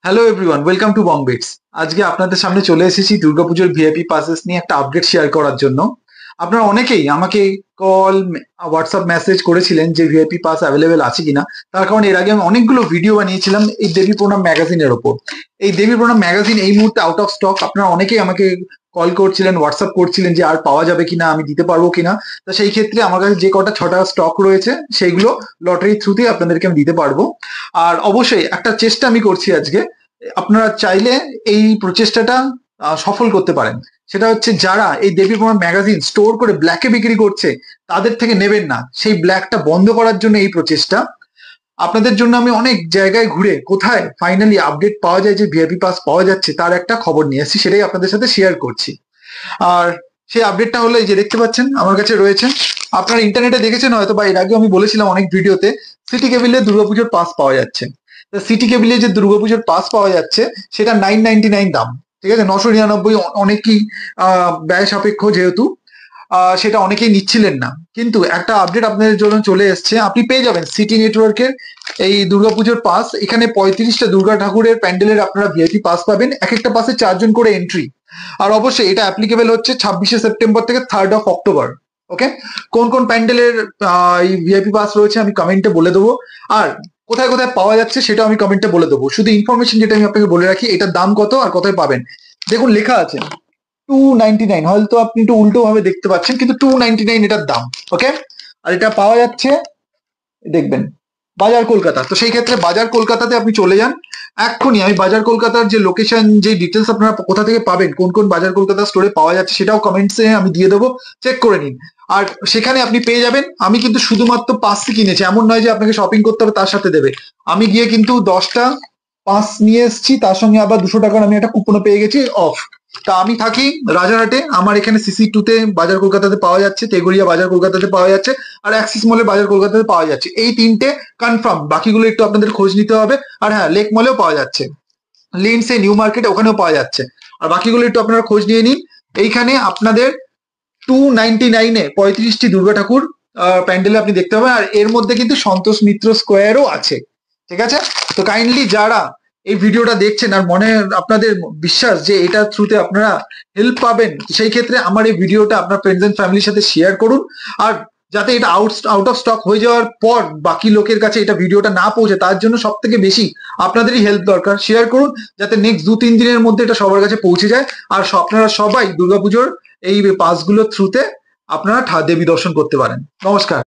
Hello everyone, welcome to Bongbeats. আজকে আপনাদের সামনে চলে এসেছি দুর্গাপুজোর ভিআইপি পাসেস নিয়ে একটা আপডেট শেয়ার করার জন্য। আপনারা অনেকেই আমাকে কল, হোয়াটসঅ্যাপ মেসেজ করেছিলেন যে ভিআইপি পাস অ্যাভেলেবেল আছে কিনা। তার কারণ এর আগে আমি অনেকগুলো ভিডিও বানিয়েছিলাম এই দেবী প্রণাম ম্যাগাজিনের ওপর। এই দেবী প্রণাম ম্যাগাজিন এই মুহূর্তে আউট অফ স্টক। আপনারা অনেকেই আমাকে কল করছিলেন, হোয়াটসঅ্যাপ করছিলেন যে আর পাওয়া যাবে কিনা, আমি দিতে পারবো কিনা। তো সেই ক্ষেত্রে আমার কাছে যে কটা ছটা স্টক রয়েছে সেইগুলো লটারির থ্রুতে আপনাদেরকে আমি দিতে পারবো। আর অবশ্যই একটা চেষ্টা আমি করছি আজকে, আপনারা চাইলে এই প্রচেষ্টাটা সফল করতে পারেন। সেটা হচ্ছে যারা এই দেবী প্রণাম ম্যাগাজিন স্টোর করে ব্ল্যাকে বিক্রি করছে তাদের থেকে নেবেন না, সেই ব্ল্যাকটা বন্ধ করার জন্য এই প্রচেষ্টা। আপনাদের জন্য আমি অনেক জায়গায় ঘুরে কোথায় ফাইনালি আপডেট পাওয়া যায় যে ভিআইপি পাস পাওয়া যাচ্ছে তার একটা খবর নিয়ে এসেছি, সেটাই আপনাদের সাথে শেয়ার করছি। আর সেই আপডেটটা হলো এই যে দেখতে পাচ্ছেন আমার কাছে রয়েছে। আপনারা ইন্টারনেটে দেখেছেন হয়তো, বা এর আগে আমি বলেছিলাম অনেক ভিডিওতে, সিটি কেবিলে দুর্গাপুজোর পাস পাওয়া যাচ্ছে। সিটি কেবিলে যে দুর্গাপুজোর পাস পাওয়া যাচ্ছে সেটা 999 দাম, ঠিক আছে। 999 অনেকই ব্যয় সাপেক্ষ, যেহেতু সেটা অনেকেই নিচ্ছিলেন না। কিন্তু একটা আপডেট আপনাদের জন্য চলে এসছে, আপনি পেয়ে যাবেন সিটি নেটওয়ার্কের এই দুর্গাপুজোর পাস। এখানে 35টা দুর্গা ঠাকুরের প্যান্ডেলের আপনারা ভিআইপি পাস পাবেন, এক একটা পাসে 4 জন করে এন্ট্রি। আর অবশ্যই এটা অ্যাপ্লিকেবল হচ্ছে 26শে সেপ্টেম্বর থেকে 3rd অক্টোবর। ওকে, কোন কোন প্যান্ডেলের এই ভিআইপি পাস রয়েছে আমি কমেন্টে বলে দেবো। আর কোথায় কোথায় পাওয়া যাচ্ছে সেটা আমি কমেন্টে বলে দেবো। শুধু ইনফরমেশন যেটা আমি আপনাকে বলে রাখি, এটার দাম কত আর কোথায় পাবেন। দেখুন লেখা আছে 299, হয়তো আপনি একটু উল্টো ভাবে দেখতে পাচ্ছেন, কিন্তু 299 এটার দাম। ওকে, আর এটা পাওয়া যাচ্ছে দেখবেন বাজার কলকাতা। তো সেই ক্ষেত্রে বাজার কলকাতাতে আপনি চলে যান এক্ষুনি। আমি বাজার কলকাতার যে লোকেশন, যে ডিটেলস আপনারা কোথা থেকে পাবেন, কোন কোন বাজার কলকাতা স্টোরে পাওয়া যাচ্ছে সেটাও কমেন্টসে আমি দিয়ে দেবো, চেক করে নিন। আর সেখানে আপনি পেয়ে যাবেন। আমি কিন্তু শুধুমাত্র পাসই কিনেছি, এমন নয় যে আপনাকে শপিং করতে হবে তার সাথে দেবে। আমি গিয়ে কিন্তু 10টা পাস নিয়ে এসেছি, তার সঙ্গে আবার 200 টাকার আমি একটা কুপনও পেয়ে গেছি অফ। তা আমি থাকি রাজারহাটে, আমার এখানে CC2 তে বাজার কলকাতাতে পাওয়া যাচ্ছে, তেগুড়িয়া বাজার কলকাতাতে পাওয়া যাচ্ছে, আর অ্যাক্সিস মলে বাজার কলকাতাতে পাওয়া যাচ্ছে। এই 3টে কনফার্ম, বাকিগুলো একটু আপনাদের খোঁজ নিতে হবে। আর হ্যাঁ, লেক মলেও পাওয়া যাচ্ছে, লিন্ডসে নিউ মার্কেটে ওখানেও পাওয়া যাচ্ছে। আর বাকিগুলো একটু আপনারা খোঁজ নিয়ে নিন। এইখানে আপনাদের 299-এ 35টি দুর্গা ঠাকুর প্যান্ডেলে আপনি দেখতে পাবেন। আর এর মধ্যে কিন্তু সন্তোষ মিত্র স্কোয়ারও আছে, ঠিক আছে। তো কাইন্ডলি যারা এই ভিডিওটা দেখছেন আর মনে আপনাদের বিশ্বাস যে এটার থ্রুতে আপনারা হেল্প পাবেন, সেই ক্ষেত্রে আমার এই ভিডিওটা আপনার ফ্রেন্ডস এন্ড ফ্যামিলির সাথে শেয়ার করুন। আর যাতে এটা আউট অফ স্টক হয়ে যাওয়ার পর বাকি লোকের কাছে এটা ভিডিওটা না পৌঁছে, তার জন্য সব থেকে বেশি আপনাদেরই হেল্প দরকার। শেয়ার করুন যাতে নেক্সট 2-3 দিনের মধ্যে এটা সবার কাছে পৌঁছে যায়। আর আপনারা সবাই দুর্গাপুজোর এই পাসগুলোর থ্রুতে আপনারা দেবী দর্শন করতে পারেন। নমস্কার।